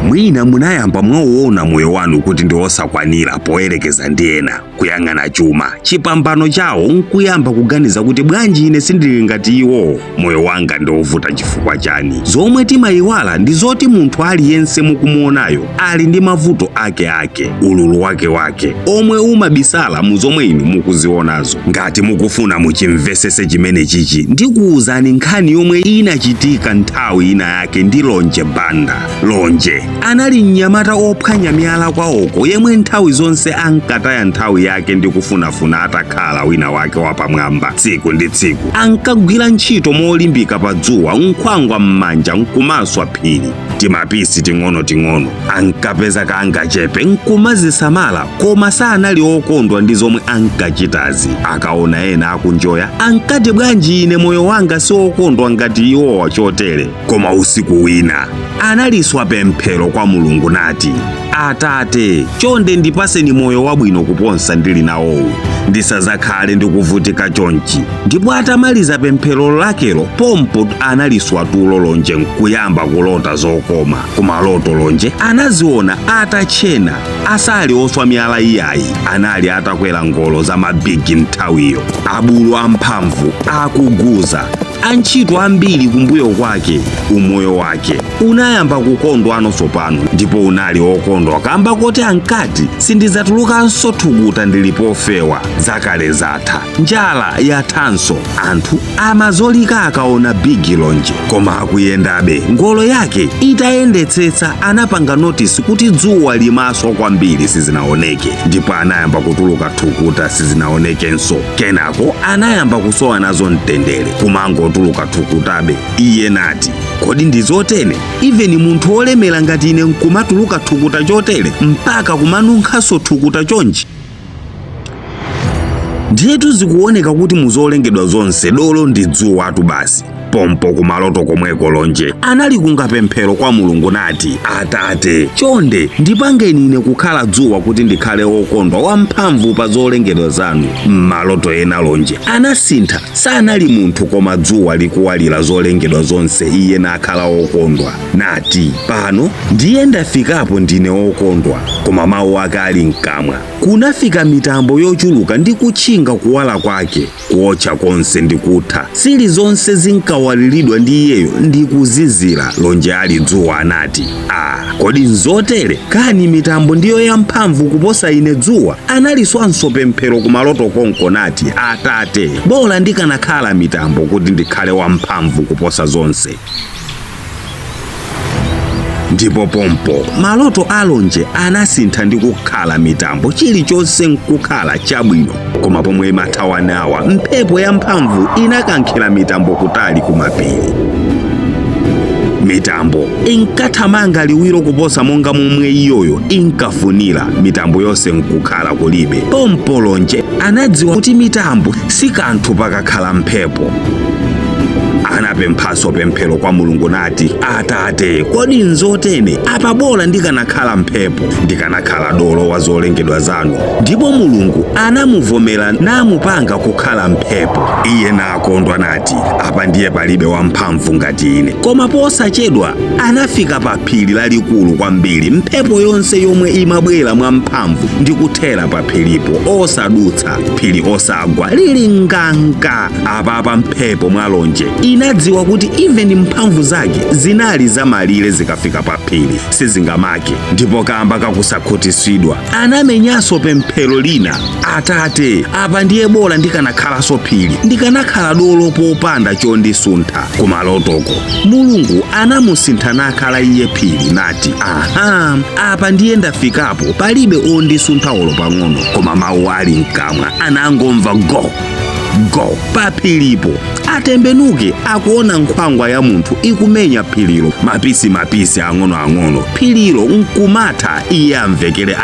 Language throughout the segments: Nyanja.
mwina munayamba mwaona moyo wanu kuti ndi osakwanira poyerekeza ndi ena kuyang'ana chuma. Chipambano chawo nkuyamba kuganiza kuti bwanji ine sindili ngati iwo, moyo wanga ndi ovuta chifukwa chani. Zomwe timayiwala ndi zoti munthu aliyense mukumuonayo ali ndi mavuto ake, ululu wake omwe umabisala mu zomwe inu mukuzionazo. Ngati mukufuna muchimvesese chimene chichi, ndikuwuzani nkhani yomwe inachitika nthawi ina yake ndi Lonje Banda. Lonje anali mnyamata ophwanya miyala kwawoko yemwe nthawi zonse ankataya nthawi yake ndi kufunafuna atakhala wina wake wapamwamba. Tsiku ndi tsiku ankagwira ntchito molimbika pa dzuwa, nkhwangwa m'manja nkumaswa phiri. Timapisi ting'ono ankapeza kangachepe nkumazisamala, koma sanali okondwa ndi zomwe ankachitazi. Akaona ena akunjoya ankati bwanji ine moyo wanga si okondwa ngati iwowa chotere. Koma usiku wina analiswa pemphero kwa Mulungu nati, Atate, chonde ndipaseni moyo wabwino kuposa ndili nawowu, ndisazakhale ndikuvutika chonchi. Ndipo atamaliza pemphero lakelo, pompo analiswa tulo Lonje nkuyamba kulota zokoma. Kumaloto Lonje anaziona atachena, asali oswa miyala iyayi, anali atakwera ngolo za mabigi nthawiyo, abulu amphamvu akuguza, antchito ambiri kumbuyo kwake. Umoyo wake unayamba kukondwa tsopano, ndipo unali okondwa kamba kuti ankati sindizatulukanso thukuta ndilipofewa. Zakale zatha, njala yathanso, anthu amazolika akaona bigi Lonje. Koma akuyendabe, ngolo yake itayendetsetsa anapanga notisi kuti dzuwa limaswa kwambiri sizinaoneke, ndipo anayamba kutuluka thukuta sizinaonekenso. Kenako anayamba kusowa nazo mtendere, kumangotuluka thukutabe. Iye nati, kodi ndizotene? Even munthu olemera ngati ine nkumatuluka thukuta chotere mpaka kumanunkhaso thukuta chonchi? Ndiyetu zikuoneka kuti muzolengedwa zonse dolo ndi dzuwa atu basi. Pompo kumaloto komweko Lonje anali kungapemphero kwa Mulungu nati, Atate, chonde ndipangeni ine kukhala dzuwa kuti ndikhale okondwa wamphamvu pa zolengedwa zanu. Mmaloto ena Lonje anasintha, sanali munthu koma dzuwa likuwalira zolengedwa zonse, iye nakhala okondwa. Nati, pano ndiye ndafikapo ndine okondwa. Koma mawu ake ali mkamwa kunafika mitambo yochuluka ndi kutchinga kuwala kwake, kuotcha konse ndi kutha. Sili zonse zinkawaliridwa ndi iyeyo ndi kuzizira. Lonje ali dzuwa anati, kodi nzotere? Kani mitambo ndiyo yamphamvu kuposa ine dzuwa? Analiswanso pemphero kumaloto konko nati, Atate, bola ndikanakhala mitambo kuti ndikhale wamphamvu kuposa zonse. Ndipo pompo maloto a Lonje anasintha ndi kukhala mitambo, chilichonse nkukhala chabwino. Koma pomwe mathawanawa, mphepo yamphamvu inakankhira mitambo kutali kumapiri. Mitambo inkathamanga liwiro kuposa monga momwe iyoyo inkafunira, mitambo yonse nkukhala kulibe. Pompo Lonje anadziwa kuti mitambo si kanthu pakakhala mphepo. Anapemphaso pemphero kwa Mulungu nati, Atate, kodi nzotene? Apa bola ndikanakhala mphepo, ndikanakhala dolo wa zolengedwa zanu. Ndipo Mulungu anamuvomera namupanga kukhala mphepo. Iye nakondwa nati, apa ndiye palibe wamphamvu ngati ine. Koma posachedwa anafika pa phiri lalikulu kwambiri. Mphepo yonse yomwe imabwera mwamphamvu ndi kuthera pa phiripo, osadutsa, phiri osagwa, lili nganga. Apa mphepo mwa Lonje inadziwa kuti even mphamvu zake zinali zamalire zikafika pa phiri sizingamake. Ndipo kamba kakusakhutisidwa anamenyanso pemphero lina, Atate, apa ndiye bola ndikanakhalanso phiri, ndikanakhala dolo popanda chondisuntha. Kumalotoko Mulungu anamusintha nakhala iye phiri nati, apa ndiye ndafikapo, palibe ondisuntha olo pang'ono. Koma mawu ali mkamwa anangomva go pa phiripo. Atembenuke akuona nkhwangwa ya munthu ikumenya phirilo, mapisi ang'ono. Phirilo nkumatha. Iye amvekere,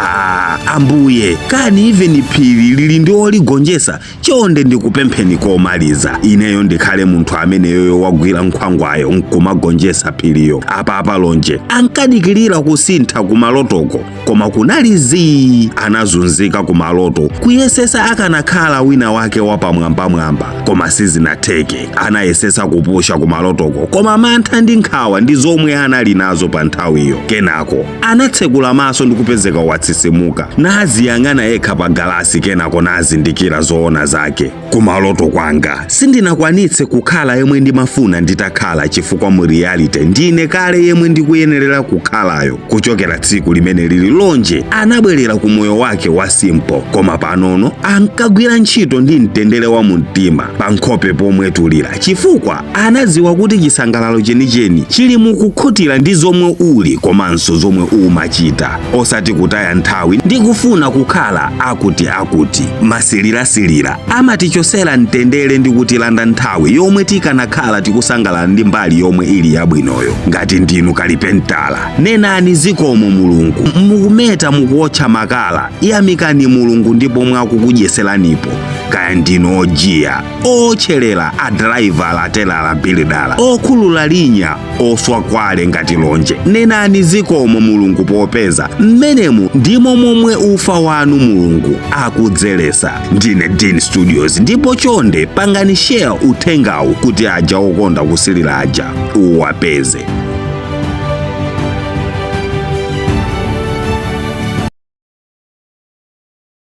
Ambuye, kani even phiri lili ndi oligonjesa? Chonde ndikupempheni komaliza, ineyo ndikhale munthu ameneyo wagwira nkhwangwayo nkumagonjesa phiriyo. Apa Lonje ankadikirira kusintha kumalotoko, koma kunali zii. Anazunzika kumaloto kuyesesa akanakhala wina wake wapamwamba mwamba koma sizinatheke. Anayesesa kupusha kumalotoko koma mantha ndi nkhawa ndi zomwe anali nazo pa nthawiyo. Kenako anatsekula maso ndi kupezeka watsisimuka naziyang'ana yekha pa galasi. Kenako nazindikira zoona zake. Kumaloto kwanga sindinakwanitse kukhala yemwe ndimafuna nditakhala chifukwa mu reality ndine kale yemwe ndikuyenerera kukhalayo. Kuchokera tsiku limene lili lonje anabwerera ku moyo wake wa simple koma panono ankagwira ntchito ndi mtendere wa mumtima pa nkhope pomwetulira chifukwa anadziwa kuti chisangalalo chenicheni chili mukukhutira ndi zomwe uli komanso zomwe umachita, osati kutaya nthawi ndi kufuna kukhala akuti masilirasilira amatichosera mtendere ndi kutilanda nthawi yomwe tikanakhala tikusangalala ndi mbali yomwe ili yabwinoyo. Ngati ndinu kalipentala nenani zikomo Mulungu, mukumeta mukuotcha makala yamikani Mulungu ndipo mwakukudyetseranipo. Kaya ndinu ojiya otcherera adraivala atelala bilidala okhulula linya oswa kwale ngati lonje, nenani zikomo Mulungu popeza mmenemu ndimo momwe ufa wanu Mulungu akudzelesa. Ndine Dean Studios ndipo chonde pangani share uthengawu kuti aja okonda kusilira aja uwapeze.